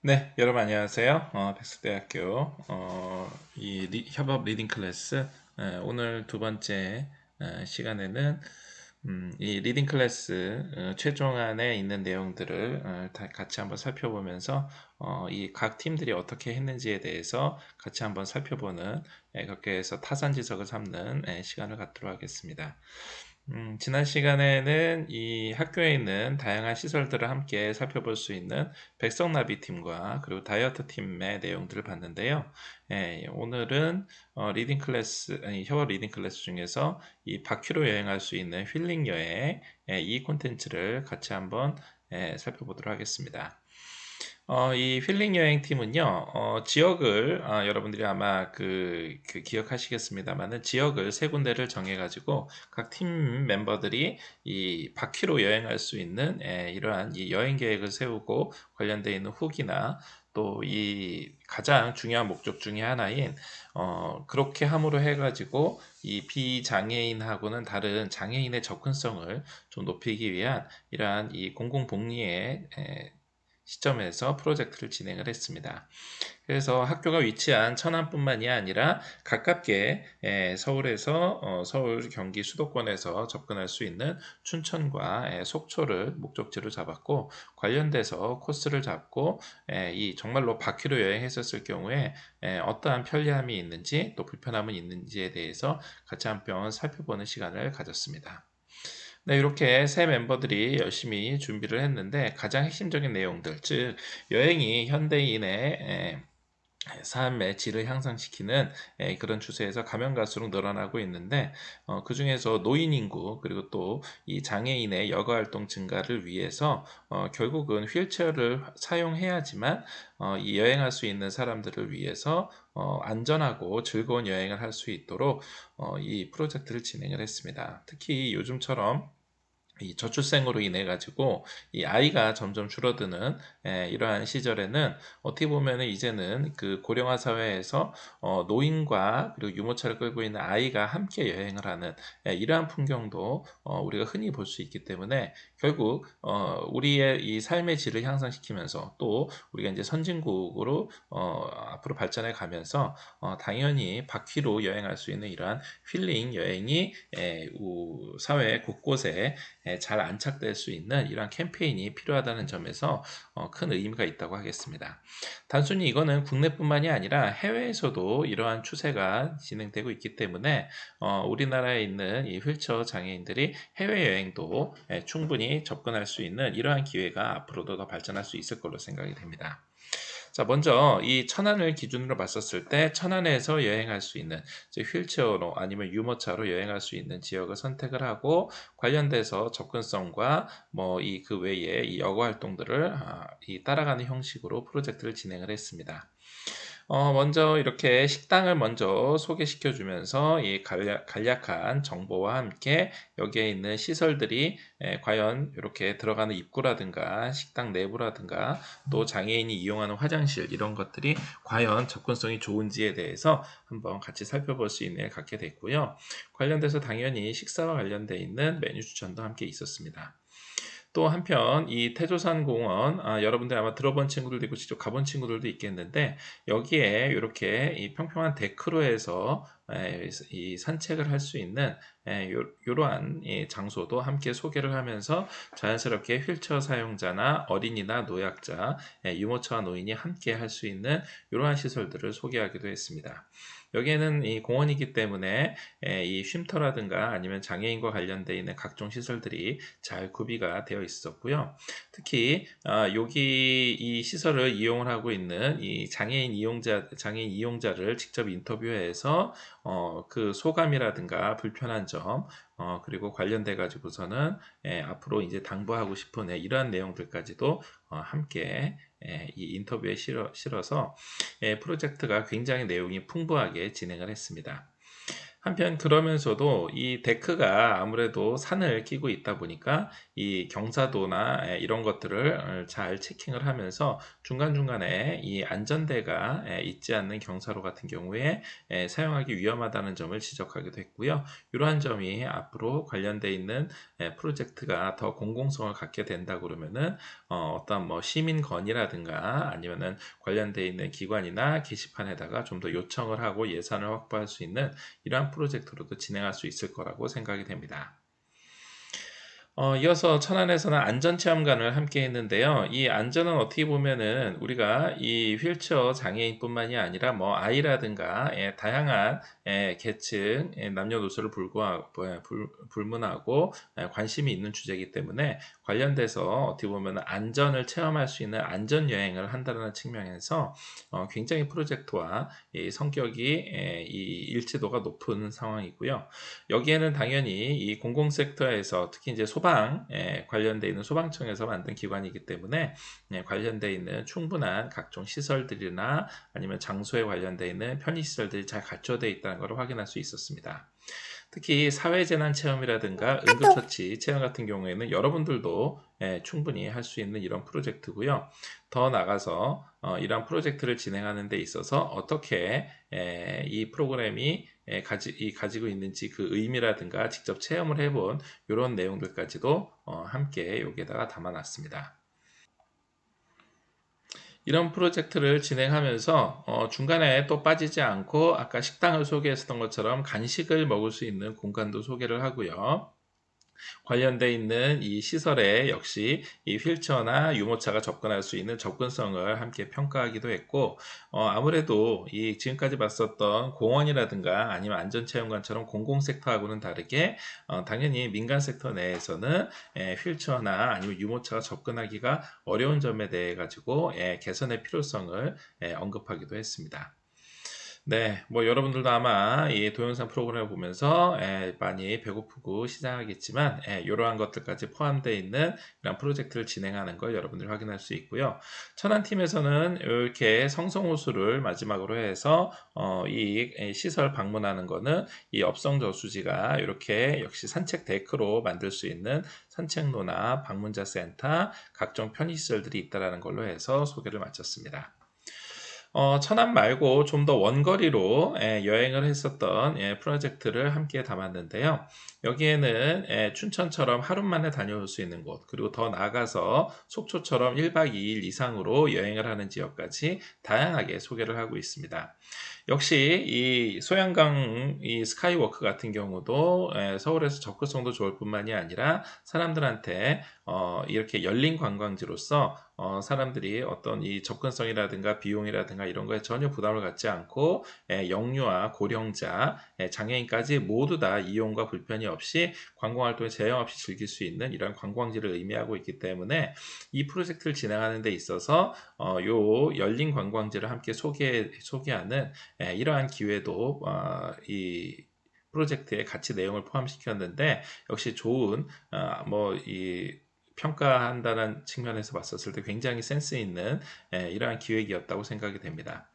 네, 여러분 안녕하세요. 백석대학교 협업 리딩 클래스 오늘 두 번째 시간에는 이 리딩 클래스 최종안에 있는 내용들을 다 같이 한번 살펴보면서 이 각 팀들이 어떻게 했는지에 대해서 같이 한번 살펴보는 그렇게 해서 타산지석을 삼는 시간을 갖도록 하겠습니다. 지난 시간에는 이 학교에 있는 다양한 시설들을 함께 살펴볼 수 있는 백석나비 팀과 그리고 다이어트 팀의 내용들을 봤는데요. 오늘은 리딩 클래스, 아니, 협업 리딩 클래스 중에서 이 바퀴로 여행할 수 있는 힐링 여행, 이 콘텐츠를 같이 한번 살펴보도록 하겠습니다. 이 힐링 여행 팀은요, 지역을, 여러분들이 아마 그 기억하시겠습니다만은 지역을 세 군데를 정해가지고 각 팀 멤버들이 이 바퀴로 여행할 수 있는 이러한 이 여행 계획을 세우고 관련되어 있는 후기나 또 이 가장 중요한 목적 중에 하나인, 그렇게 함으로 해가지고 이 비장애인하고는 다른 장애인의 접근성을 좀 높이기 위한 이러한 이 공공복리의 시점에서 프로젝트를 진행을 했습니다. 그래서 학교가 위치한 천안뿐만이 아니라 가깝게 서울에서 서울 경기 수도권에서 접근할 수 있는 춘천과 속초를 목적지로 잡았고 관련돼서 코스를 잡고 이 정말로 바퀴로 여행했었을 경우에 어떠한 편리함이 있는지 또 불편함은 있는지에 대해서 같이 한번 살펴보는 시간을 가졌습니다. 네, 이렇게 새 멤버들이 열심히 준비를 했는데 가장 핵심적인 내용들, 즉 여행이 현대인의 삶의 질을 향상시키는 그런 추세에서 가면 갈수록 늘어나고 있는데 그 중에서 노인 인구 그리고 또 이 장애인의 여가 활동 증가를 위해서 결국은 휠체어를 사용해야지만 이 여행할 수 있는 사람들을 위해서 안전하고 즐거운 여행을 할 수 있도록 이 프로젝트를 진행을 했습니다. 특히 요즘처럼 이 저출생으로 인해 가지고 이 아이가 점점 줄어드는 이러한 시절에는 어떻게 보면은 이제는 그 고령화 사회에서 노인과 그리고 유모차를 끌고 있는 아이가 함께 여행을 하는 이러한 풍경도 우리가 흔히 볼 수 있기 때문에 결국 우리의 이 삶의 질을 향상시키면서 또 우리가 이제 선진국으로 앞으로 발전해 가면서 당연히 바퀴로 여행할 수 있는 이러한 힐링 여행이 사회 곳곳에 잘 안착될 수 있는 이러한 캠페인이 필요하다는 점에서 큰 의미가 있다고 하겠습니다. 단순히 이거는 국내뿐만이 아니라 해외에서도 이러한 추세가 진행되고 있기 때문에 우리나라에 있는 이 휠체어 장애인들이 해외여행도 충분히 접근할 수 있는 이러한 기회가 앞으로도 더 발전할 수 있을 걸로 생각이 됩니다. 자, 먼저 이 천안을 기준으로 봤었을 때 천안에서 여행할 수 있는 휠체어로 아니면 유모차로 여행할 수 있는 지역을 선택을 하고 관련돼서 접근성과 뭐 이 그 외에 이 여가 활동들을 이 따라가는 형식으로 프로젝트를 진행을 했습니다. 먼저 이렇게 식당을 먼저 소개시켜 주면서 이 간략한 정보와 함께 여기에 있는 시설들이 과연 이렇게 들어가는 입구라든가 식당 내부라든가 또 장애인이 이용하는 화장실 이런 것들이 과연 접근성이 좋은지에 대해서 한번 같이 살펴볼 수 있는 일 갖게 됐고요. 관련돼서 당연히 식사와 관련돼 있는 메뉴 추천도 함께 있었습니다. 또 한편 이 태조산 공원 여러분들 아마 들어본 친구들도 있고 직접 가본 친구들도 있겠는데 여기에 이렇게 이 평평한 데크로 해서 이 산책을 할 수 있는 이러한 장소도 함께 소개를 하면서 자연스럽게 휠체어 사용자나 어린이나 노약자, 유모차와 노인이 함께 할 수 있는 이러한 시설들을 소개하기도 했습니다. 여기에는 이 공원이기 때문에 이 쉼터라든가 아니면 장애인과 관련되어 있는 각종 시설들이 잘 구비가 되어 있었고요. 특히 여기 이 시설을 이용을 하고 있는 이 장애인 이용자를 직접 인터뷰해서 그 소감이라든가 불편한 점 그리고 관련돼 가지고서는 앞으로 이제 당부하고 싶은 이러한 내용들까지도 함께 이 인터뷰에 실어서 프로젝트가 굉장히 내용이 풍부하게 진행을 했습니다. 한편 그러면서도 이 데크가 아무래도 산을 끼고 있다 보니까 이 경사도나 이런 것들을 잘 체킹을 하면서 중간중간에 이 안전대가 있지 않는 경사로 같은 경우에 사용하기 위험하다는 점을 지적하기도 했고요. 이러한 점이 앞으로 관련돼 있는 프로젝트가 더 공공성을 갖게 된다 그러면은 어떤 뭐 시민 건의라든가 아니면은 관련돼 있는 기관이나 게시판에다가 좀 더 요청을 하고 예산을 확보할 수 있는 이러한 프로젝트로도 진행할 수 있을 거라고 생각이 됩니다. 이어서 천안에서는 안전체험관을 함께 했는데요. 이 안전은 어떻게 보면은 우리가 이 휠체어 장애인뿐만이 아니라 뭐 아이라든가 다양한 계층, 남녀노소를 불문하고 관심이 있는 주제이기 때문에 관련돼서 어떻게 보면 안전을 체험할 수 있는 안전여행을 한다는 측면에서 굉장히 프로젝트와 이 성격이 이 일치도가 높은 상황이고요. 여기에는 당연히 이 공공섹터에서 특히 이제 소방 관련돼 있는 소방청에서 만든 기관이기 때문에 관련돼 있는 충분한 각종 시설들이나 아니면 장소에 관련돼 있는 편의시설들이 잘 갖춰져 있다는 것을 확인할 수 있었습니다. 특히 사회재난 체험이라든가 응급처치 체험 같은 경우에는 여러분들도 충분히 할 수 있는 이런 프로젝트고요. 더 나가서 이러한 프로젝트를 진행하는 데 있어서 어떻게 이 프로그램이 가지고 있는지 그 의미라든가 직접 체험을 해본 이런 내용들까지도 함께 여기에다가 담아놨습니다. 이런 프로젝트를 진행하면서 중간에 또 빠지지 않고 아까 식당을 소개했었던 것처럼 간식을 먹을 수 있는 공간도 소개를 하고요. 관련돼 있는 이 시설에 역시 이 휠체어나 유모차가 접근할 수 있는 접근성을 함께 평가하기도 했고, 아무래도 이 지금까지 봤었던 공원이라든가 아니면 안전체험관처럼 공공섹터하고는 다르게 당연히 민간 섹터 내에서는 휠체어나 아니면 유모차가 접근하기가 어려운 점에 대해 가지고 개선의 필요성을 언급하기도 했습니다. 네, 뭐 여러분들도 아마 이 동영상 프로그램을 보면서 많이 배고프고 시장하겠지만 이러한 것들까지 포함되어 있는 이런 프로젝트를 진행하는 걸 여러분들이 확인할 수 있고요. 천안팀에서는 이렇게 성성호수를 마지막으로 해서 이 시설 방문하는 거는 이 업성 저수지가 이렇게 역시 산책 데크로 만들 수 있는 산책로나 방문자 센터, 각종 편의시설들이 있다라는 걸로 해서 소개를 마쳤습니다. 천안 말고 좀 더 원거리로 여행을 했었던 프로젝트를 함께 담았는데요. 여기에는 춘천처럼 하루 만에 다녀올 수 있는 곳, 그리고 더 나아가서 속초처럼 1박 2일 이상으로 여행을 하는 지역까지 다양하게 소개를 하고 있습니다. 역시 이 소양강 이 스카이워크 같은 경우도 서울에서 접근성도 좋을 뿐만이 아니라 사람들한테 이렇게 열린 관광지로서 사람들이 어떤 이 접근성이라든가 비용이라든가 이런 거에 전혀 부담을 갖지 않고 영유아, 고령자, 장애인까지 모두 다 이용과 불편이 없이 관광활동에 제한 없이 즐길 수 있는 이런 관광지를 의미하고 있기 때문에 이 프로젝트를 진행하는 데 있어서 요 열린 관광지를 함께 소개하는 이러한 기회도 이 프로젝트에 같이 내용을 포함시켰는데 역시 좋은 뭐이 평가한다는 측면에서 봤었을 때 굉장히 센스 있는 이러한 기획이었다고 생각이 됩니다.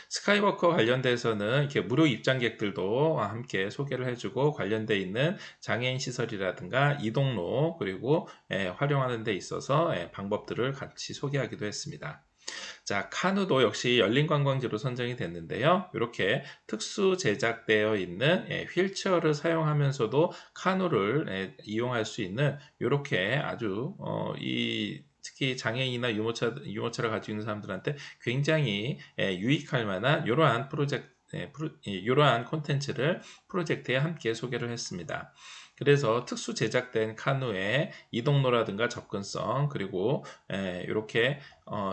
스카이워커 관련돼서는 이렇게 무료 입장객들도 함께 소개를 해주고 관련돼 있는 장애인 시설이라든가 이동로 그리고 활용하는 데 있어서 방법들을 같이 소개하기도 했습니다. 자, 카누도 역시 열린 관광지로 선정이 됐는데요. 이렇게 특수 제작되어 있는 휠체어를 사용하면서도 카누를 이용할 수 있는 이렇게 아주 특히 장애인이나 유모차를 가지고 있는 사람들한테 굉장히 유익할 만한 이러한 이러한 콘텐츠를 프로젝트에 함께 소개를 했습니다. 그래서 특수 제작된 카누의 이동로라든가 접근성 그리고 이렇게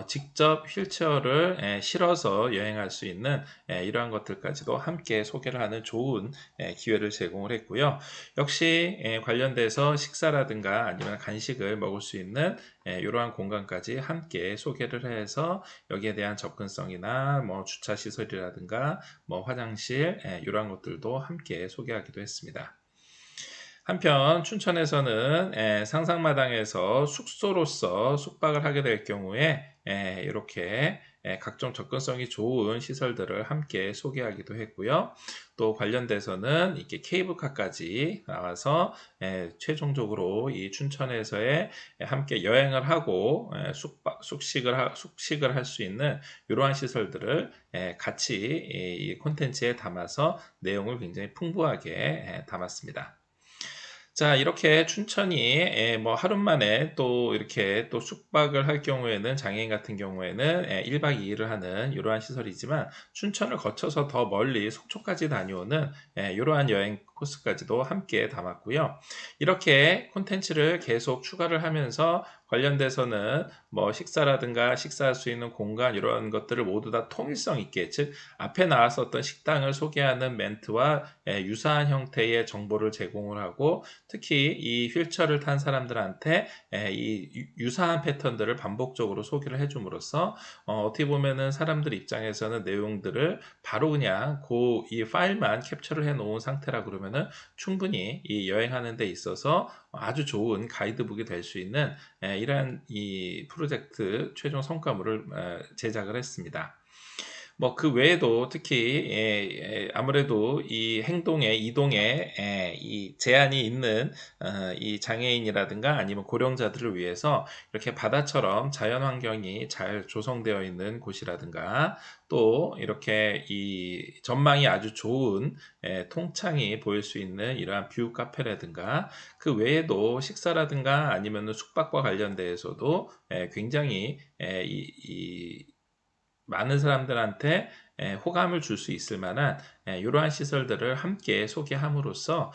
직접 휠체어를 실어서 여행할 수 있는 이러한 것들까지도 함께 소개를 하는 좋은 기회를 제공을 했고요. 역시 관련돼서 식사라든가 아니면 간식을 먹을 수 있는 이러한 공간까지 함께 소개를 해서 여기에 대한 접근성이나 뭐 주차 시설이라든가 뭐 화장실 이러한 것들도 함께 소개하기도 했습니다. 한편 춘천에서는 상상마당에서 숙소로서 숙박을 하게 될 경우에 이렇게 각종 접근성이 좋은 시설들을 함께 소개하기도 했고요. 또 관련돼서는 이렇게 케이블카까지 나와서 최종적으로 이 춘천에서의 함께 여행을 하고 숙식을 할 수 있는 이러한 시설들을 같이 이 콘텐츠에 담아서 내용을 굉장히 풍부하게 담았습니다. 자, 이렇게 춘천이 뭐 하루 만에 또 이렇게 또 숙박을 할 경우에는 장애인 같은 경우에는 1박 2일을 하는 이러한 시설이지만 춘천을 거쳐서 더 멀리 속초까지 다녀오는 이러한 여행 코스까지도 함께 담았고요. 이렇게 콘텐츠를 계속 추가를 하면서 관련돼서는 뭐 식사라든가 식사할 수 있는 공간 이런 것들을 모두 다 통일성 있게, 즉 앞에 나왔었던 식당을 소개하는 멘트와 유사한 형태의 정보를 제공을 하고, 특히 이 휠체어를 탄 사람들한테 이 유사한 패턴들을 반복적으로 소개를 해줌으로써 어떻게 보면은 사람들 입장에서는 내용들을 바로 그냥 이 파일만 캡처를 해 놓은 상태라 그러면은 충분히 이 여행하는 데 있어서 아주 좋은 가이드북이 될 수 있는 이러한 이 프로젝트 최종 성과물을 제작을 했습니다. 뭐 그 외에도 특히 아무래도 이 행동에 이동에 이 제한이 있는 이 장애인이라든가 아니면 고령자들을 위해서 이렇게 바다처럼 자연 환경이 잘 조성되어 있는 곳이라든가, 또 이렇게 이 전망이 아주 좋은 통창이 보일 수 있는 이러한 뷰 카페라든가, 그 외에도 식사라든가 아니면 숙박과 관련돼서도 굉장히 이 많은 사람들한테 호감을 줄 수 있을 만한 이러한 시설들을 함께 소개함으로써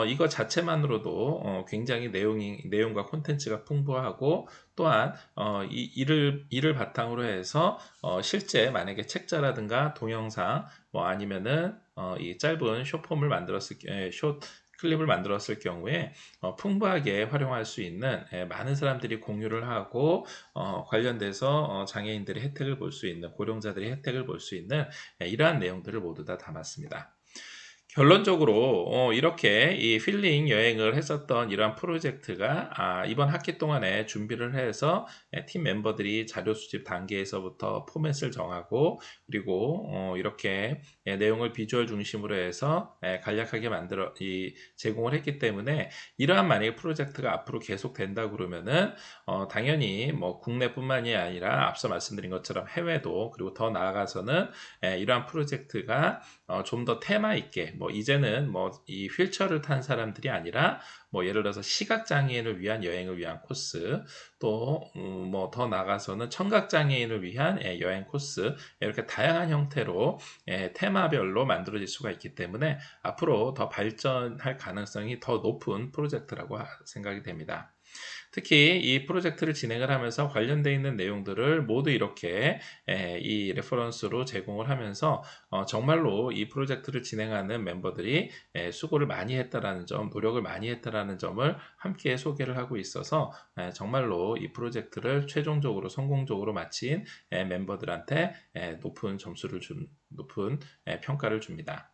이거 자체만으로도 굉장히 내용과 콘텐츠가 풍부하고, 또한 이를 바탕으로 해서 실제 만약에 책자라든가 동영상 뭐 아니면은 이 짧은 숏폼을 숏 클립을 만들었을 경우에 풍부하게 활용할 수 있는, 많은 사람들이 공유를 하고 관련돼서 장애인들이 혜택을 볼 수 있는, 고령자들이 혜택을 볼 수 있는 이러한 내용들을 모두 다 담았습니다. 결론적으로 이렇게 이 힐링 여행을 했었던 이러한 프로젝트가 이번 학기 동안에 준비를 해서 팀 멤버들이 자료 수집 단계에서부터 포맷을 정하고, 그리고 이렇게 내용을 비주얼 중심으로 해서 간략하게 제공을 했기 때문에, 이러한 만약에 프로젝트가 앞으로 계속 된다 그러면은 당연히 뭐 국내뿐만이 아니라 앞서 말씀드린 것처럼 해외도, 그리고 더 나아가서는 이러한 프로젝트가 좀 더 테마 있게, 뭐 이제는 뭐 이 휠체어를 탄 사람들이 아니라 뭐 예를 들어서 시각 장애인을 위한 여행을 위한 코스, 또 뭐 더 나가서는 청각 장애인을 위한 여행 코스, 이렇게 다양한 형태로 테마별로 만들어질 수가 있기 때문에 앞으로 더 발전할 가능성이 더 높은 프로젝트라고 생각이 됩니다. 특히 이 프로젝트를 진행을 하면서 관련되어 있는 내용들을 모두 이렇게 이 레퍼런스로 제공을 하면서 정말로 이 프로젝트를 진행하는 멤버들이 수고를 많이 했다라는 점, 노력을 많이 했다라는 점을 함께 소개를 하고 있어서 정말로 이 프로젝트를 최종적으로 성공적으로 마친 멤버들한테 높은 평가를 줍니다.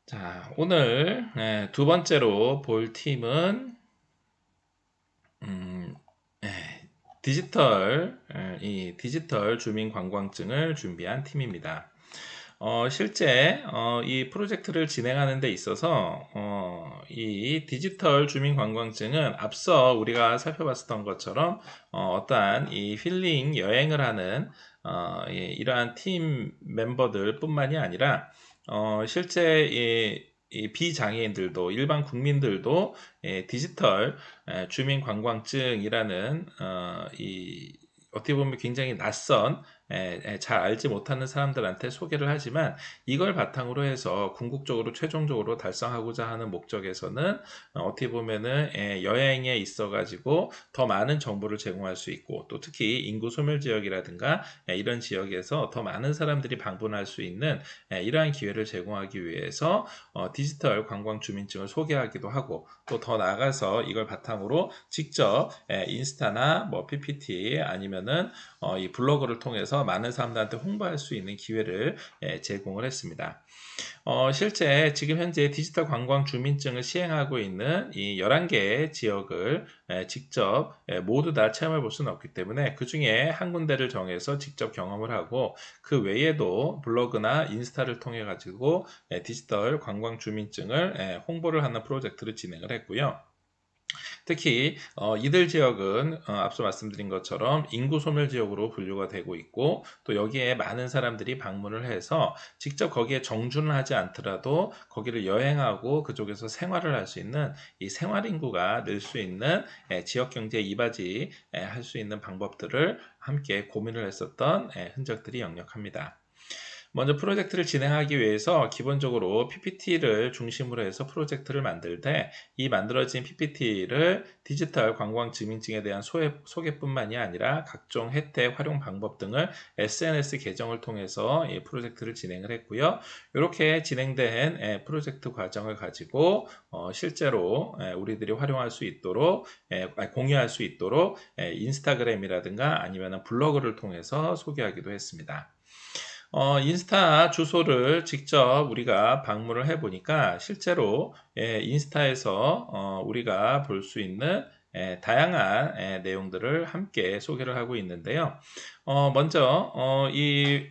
자, 오늘 두 번째로 볼 팀은 음, 에, 디지털 주민 관광증을 준비한 팀입니다. 실제 이 프로젝트를 진행하는 데 있어서 이 디지털 주민 관광증은 앞서 우리가 살펴봤었던 것처럼 어떠한 이 힐링 여행을 하는 이러한 팀 멤버들 뿐만이 아니라 실제 이 비장애인들도, 일반 국민들도 디지털 주민 관광증이라는 어떻게 보면 굉장히 낯선, 잘 알지 못하는 사람들한테 소개를 하지만, 이걸 바탕으로 해서 궁극적으로 최종적으로 달성하고자 하는 목적에서는 어떻게 보면은 여행에 있어 가지고 더 많은 정보를 제공할 수 있고, 또 특히 인구 소멸 지역이라든가 이런 지역에서 더 많은 사람들이 방문할 수 있는 이러한 기회를 제공하기 위해서 디지털 관광 주민증을 소개하기도 하고, 또 더 나아가서 이걸 바탕으로 직접 인스타나 뭐 PPT 아니면은 이 블로그를 통해서 만들어서 많은 사람들한테 홍보할 수 있는 기회를 제공을 했습니다. 실제 지금 현재 디지털 관광 주민증을 시행하고 있는 이 11개의 지역을 직접 모두 다 체험해 볼 수는 없기 때문에 그 중에 한 군데를 정해서 직접 경험을 하고 그 외에도 블로그나 인스타를 통해 가지고 디지털 관광 주민증을 홍보를 하는 프로젝트를 진행을 했고요. 특히 이들 지역은 앞서 말씀드린 것처럼 인구 소멸 지역으로 분류가 되고 있고 또 여기에 많은 사람들이 방문을 해서 직접 거기에 정주는 하지 않더라도 거기를 여행하고 그쪽에서 생활을 할 수 있는 이 생활 인구가 늘 수 있는 지역 경제 이바지 할 수 있는 방법들을 함께 고민을 했었던 흔적들이 역력합니다. 먼저 프로젝트를 진행하기 위해서 기본적으로 PPT를 중심으로 해서 프로젝트를 만들 때 이 만들어진 PPT를 디지털 관광 증민증에 대한 소개뿐만이 아니라 각종 혜택, 활용 방법 등을 SNS 계정을 통해서 이 프로젝트를 진행을 했고요. 이렇게 진행된 프로젝트 과정을 가지고 실제로 우리들이 활용할 수 있도록 공유할 수 있도록 인스타그램이라든가 아니면 블로그를 통해서 소개하기도 했습니다. 인스타 주소를 직접 우리가 방문을 해보니까 실제로 인스타에서 우리가 볼 수 있는 다양한 내용들을 함께 소개를 하고 있는데요. 먼저 이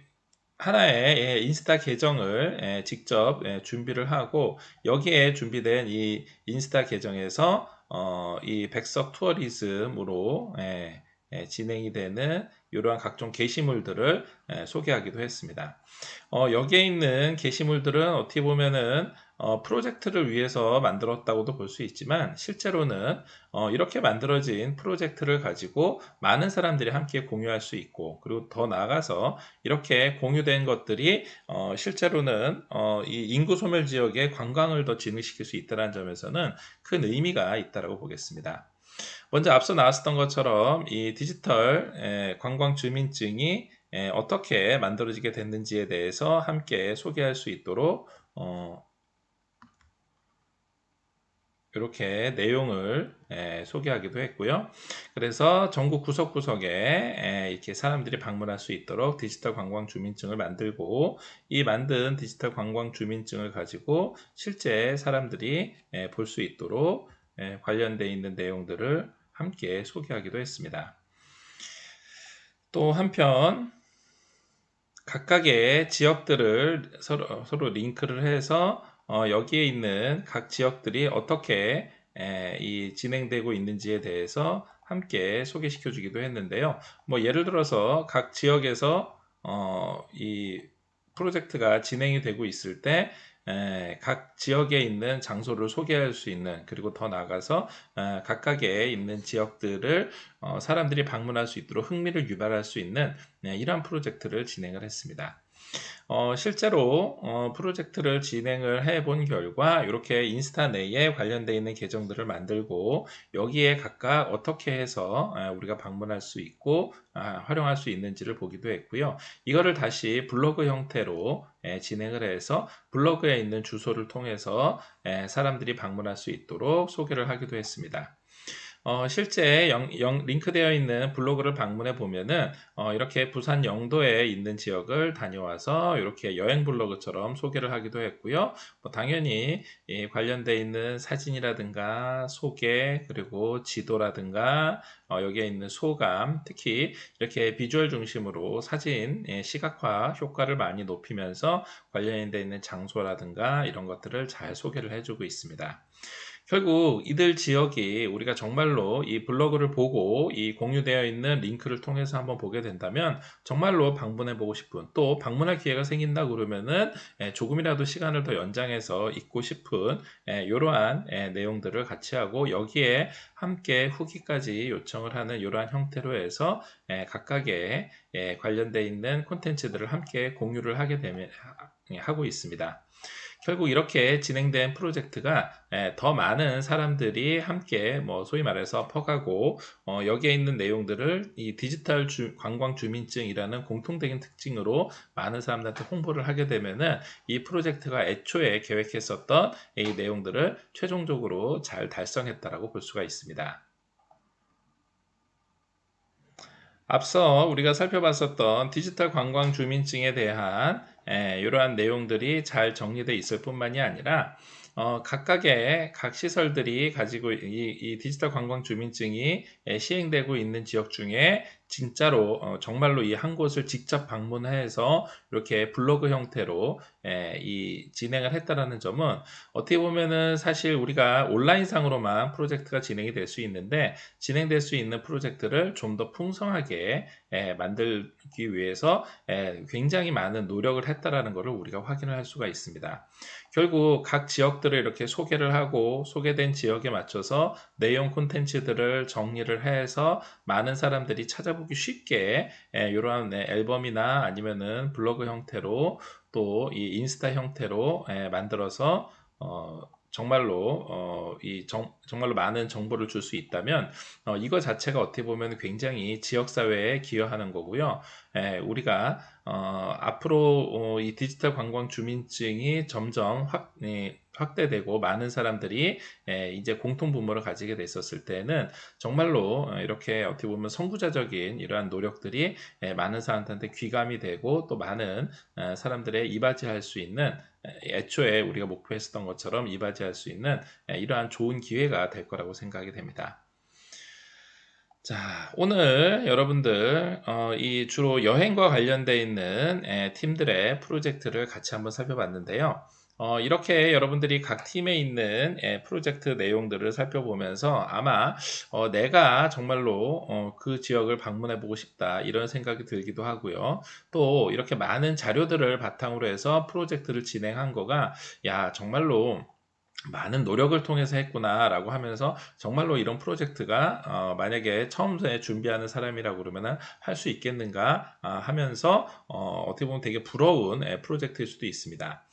하나의 인스타 계정을 직접 준비를 하고 여기에 준비된 이 인스타 계정에서 이 백석 투어리즘으로 진행이 되는 이러한 각종 게시물들을 소개하기도 했습니다. 여기에 있는 게시물들은 어떻게 보면은 프로젝트를 위해서 만들었다고도 볼 수 있지만 실제로는 이렇게 만들어진 프로젝트를 가지고 많은 사람들이 함께 공유할 수 있고 그리고 더 나아가서 이렇게 공유된 것들이 실제로는 이 인구 소멸 지역의 관광을 더 진흥시킬 수 있다는 점에서는 큰 의미가 있다고 보겠습니다. 먼저 앞서 나왔었던 것처럼 이 디지털 관광 주민증이 어떻게 만들어지게 됐는지에 대해서 함께 소개할 수 있도록 이렇게 내용을 소개하기도 했고요. 그래서 전국 구석구석에 이렇게 사람들이 방문할 수 있도록 디지털 관광 주민증을 만들고 이 만든 디지털 관광 주민증을 가지고 실제 사람들이 볼 수 있도록 관련되어 있는 내용들을 함께 소개하기도 했습니다. 또 한편 각각의 지역들을 서로 링크를 해서 여기에 있는 각 지역들이 어떻게 이 진행되고 있는지에 대해서 함께 소개시켜 주기도 했는데요. 뭐 예를 들어서 각 지역에서 이 프로젝트가 진행이 되고 있을 때 각 지역에 있는 장소를 소개할 수 있는 그리고 더 나아가서 각각에 있는 지역들을 사람들이 방문할 수 있도록 흥미를 유발할 수 있는 이러한 프로젝트를 진행을 했습니다. 실제로 프로젝트를 진행을 해본 결과 이렇게 인스타 내에 관련되어 있는 계정들을 만들고 여기에 각각 어떻게 해서 우리가 방문할 수 있고 활용할 수 있는지를 보기도 했고요. 이거를 다시 블로그 형태로 진행을 해서 블로그에 있는 주소를 통해서 사람들이 방문할 수 있도록 소개를 하기도 했습니다. 실제 링크되어 있는 블로그를 방문해 보면은 이렇게 부산 영도에 있는 지역을 다녀와서 이렇게 여행 블로그처럼 소개를 하기도 했고요. 뭐 당연히 관련되어 있는 사진이라든가 소개 그리고 지도라든가 여기에 있는 소감 특히 이렇게 비주얼 중심으로 사진 시각화 효과를 많이 높이면서 관련되어 있는 장소라든가 이런 것들을 잘 소개를 해주고 있습니다. 결국 이들 지역이 우리가 정말로 이 블로그를 보고 이 공유되어 있는 링크를 통해서 한번 보게 된다면 정말로 방문해 보고 싶은 또 방문할 기회가 생긴다 그러면은 조금이라도 시간을 더 연장해서 있고 싶은 이러한 내용들을 같이 하고 여기에 함께 후기까지 요청을 하는 이러한 형태로 해서 각각의 관련되어 있는 콘텐츠들을 함께 공유를 하게 되면 하고 있습니다. 결국 이렇게 진행된 프로젝트가 더 많은 사람들이 함께 뭐 소위 말해서 퍼가고 여기에 있는 내용들을 이 디지털 관광 주민증이라는 공통적인 특징으로 많은 사람들한테 홍보를 하게 되면은 이 프로젝트가 애초에 계획했었던 이 내용들을 최종적으로 잘 달성했다라고 볼 수가 있습니다. 앞서 우리가 살펴봤었던 디지털 관광 주민증에 대한 이러한 내용들이 잘 정리되어 있을 뿐만이 아니라 각각의 각 시설들이 가지고 이 디지털 관광 주민증이 시행되고 있는 지역 중에 진짜로 정말로 이 한 곳을 직접 방문해서 이렇게 블로그 형태로 이 진행을 했다라는 점은 어떻게 보면은 사실 우리가 온라인상으로만 프로젝트가 진행이 될 수 있는데 진행될 수 있는 프로젝트를 좀 더 풍성하게 만들기 위해서 굉장히 많은 노력을 했다라는 것을 우리가 확인을 할 수가 있습니다. 결국 각 지역들을 이렇게 소개를 하고 소개된 지역에 맞춰서 내용 콘텐츠들을 정리를 해서 많은 사람들이 찾아보기 쉽게 이러한 앨범이나 아니면은 블로그 형태로 또 이 인스타 형태로 만들어서 정말로 정말로 많은 정보를 줄 수 있다면 이거 자체가 어떻게 보면 굉장히 지역 사회에 기여하는 거고요. 우리가 앞으로 이 디지털 관광 주민증이 점점 확대되고 많은 사람들이 이제 공통 분모를 가지게 됐었을 때는 정말로 이렇게 어떻게 보면 선구자적인 이러한 노력들이 많은 사람들한테 귀감이 되고 또 많은 사람들의 이바지할 수 있는 애초에 우리가 목표했었던 것처럼 이바지할 수 있는 이러한 좋은 기회가 될 거라고 생각이 됩니다. 자, 오늘 여러분들 이 주로 여행과 관련되어 있는 팀들의 프로젝트를 같이 한번 살펴봤는데요. 이렇게 여러분들이 각 팀에 있는 프로젝트 내용들을 살펴보면서 아마 내가 정말로 그 지역을 방문해 보고 싶다 이런 생각이 들기도 하고요. 또 이렇게 많은 자료들을 바탕으로 해서 프로젝트를 진행한 거가 야 정말로 많은 노력을 통해서 했구나라고 하면서 정말로 이런 프로젝트가 만약에 처음에 준비하는 사람이라고 그러면은 할 수 있겠는가 하면서 어떻게 보면 되게 부러운 프로젝트일 수도 있습니다.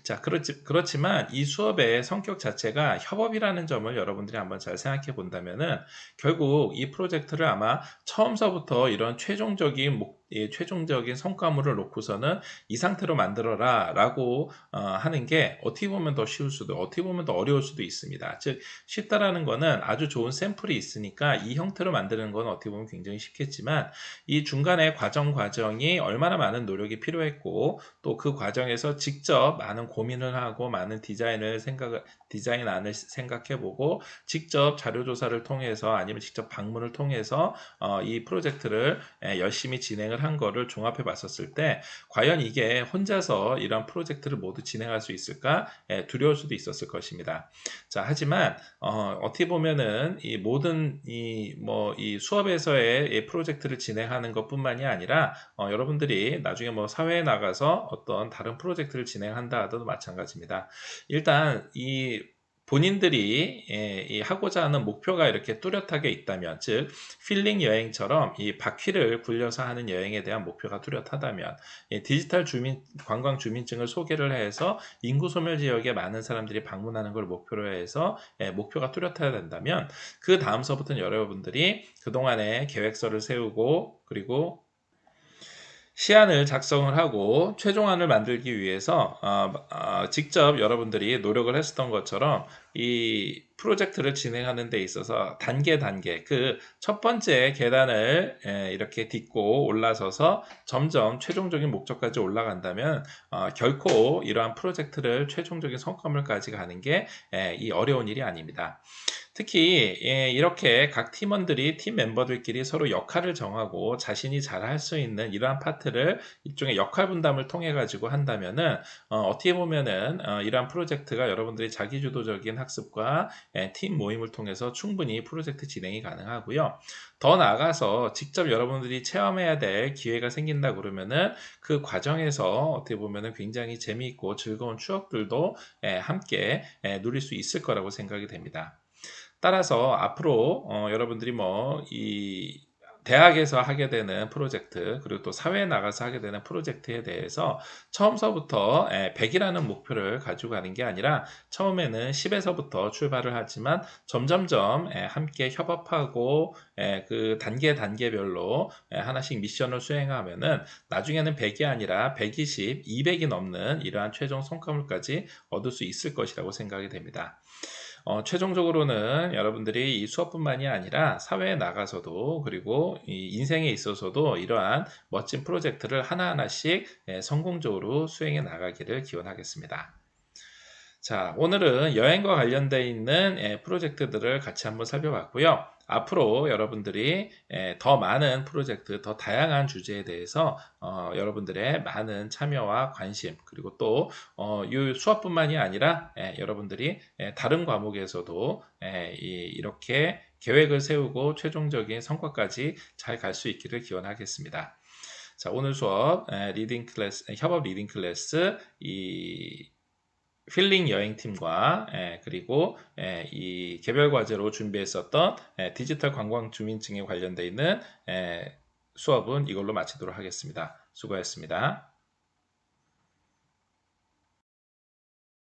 자, 그렇지만 이 수업의 성격 자체가 협업이라는 점을 여러분들이 한번 잘 생각해 본다면은 결국 이 프로젝트를 아마 처음서부터 이런 최종적인 성과물을 놓고서는 이 상태로 만들어라 라고 하는 게 어떻게 보면 더 쉬울 수도 어떻게 보면 더 어려울 수도 있습니다. 즉 쉽다라는 거는 아주 좋은 샘플이 있으니까 이 형태로 만드는 건 어떻게 보면 굉장히 쉽겠지만 이 중간에 과정이 얼마나 많은 노력이 필요했고 또 그 과정에서 직접 많은 고민을 하고 많은 디자인안을 생각해보고 직접 자료조사를 통해서 아니면 직접 방문을 통해서 이 프로젝트를 열심히 진행을 한 거를 종합해 봤었을 때 과연 이게 혼자서 이런 프로젝트를 모두 진행할 수 있을까 두려울 수도 있었을 것입니다. 자, 하지만 어떻게 보면은 이 모든 이 수업에서의 이 프로젝트를 진행하는 것뿐만이 아니라 여러분들이 나중에 뭐 사회에 나가서 어떤 다른 프로젝트를 진행한다 하더라도 마찬가지입니다. 일단 이 본인들이 이 하고자 하는 목표가 이렇게 뚜렷하게 있다면, 즉 필링 여행처럼 이 바퀴를 굴려서 하는 여행에 대한 목표가 뚜렷하다면, 디지털 관광 주민증을 소개를 해서 인구 소멸 지역에 많은 사람들이 방문하는 걸 목표로 해서 목표가 뚜렷해야 된다면, 그 다음서부터는 여러분들이 그동안에 계획서를 세우고 그리고 시안을 작성을 하고 최종안을 만들기 위해서 직접 여러분들이 노력을 했었던 것처럼 이 프로젝트를 진행하는 데 있어서 단계 그 첫 번째 계단을 이렇게 딛고 올라서서 점점 최종적인 목적까지 올라간다면 결코 이러한 프로젝트를 최종적인 성과물까지 가는 게 이 어려운 일이 아닙니다. 특히 이렇게 각 팀원들이 팀 멤버들끼리 서로 역할을 정하고 자신이 잘 할 수 있는 이러한 파트를 일종의 역할 분담을 통해 가지고 한다면은 어떻게 보면은 이러한 프로젝트가 여러분들이 자기주도적인 학습과 팀 모임을 통해서 충분히 프로젝트 진행이 가능하고요. 더 나아가서 직접 여러분들이 체험해야 될 기회가 생긴다 그러면은 그 과정에서 어떻게 보면은 굉장히 재미있고 즐거운 추억들도 함께 누릴 수 있을 거라고 생각이 됩니다. 따라서 앞으로 여러분들이 이 대학에서 하게 되는 프로젝트 그리고 또 사회에 나가서 하게 되는 프로젝트에 대해서 처음서부터 100이라는 목표를 가지고 가는 게 아니라 처음에는 10에서부터 출발을 하지만 점점점 함께 협업하고 그 단계별로 하나씩 미션을 수행하면은 나중에는 100이 아니라 120, 200이 넘는 이러한 최종 성과물까지 얻을 수 있을 것이라고 생각이 됩니다. 최종적으로는 여러분들이 이 수업뿐만이 아니라 사회에 나가서도 그리고 이 인생에 있어서도 이러한 멋진 프로젝트를 하나하나씩 성공적으로 수행해 나가기를 기원하겠습니다. 자, 오늘은 여행과 관련되어 있는 프로젝트들을 같이 한번 살펴봤고요. 앞으로 여러분들이 더 많은 프로젝트, 더 다양한 주제에 대해서 여러분들의 많은 참여와 관심, 그리고 또 이 수업뿐만이 아니라 여러분들이 다른 과목에서도 이렇게 계획을 세우고 최종적인 성과까지 잘 갈 수 있기를 기원하겠습니다. 자, 오늘 수업 리딩 클래스, 협업 리딩 클래스 이 힐링 여행팀과 그리고 이 개별 과제로 준비했었던 디지털 관광 주민증에 관련되어 있는 수업은 이걸로 마치도록 하겠습니다. 수고하셨습니다.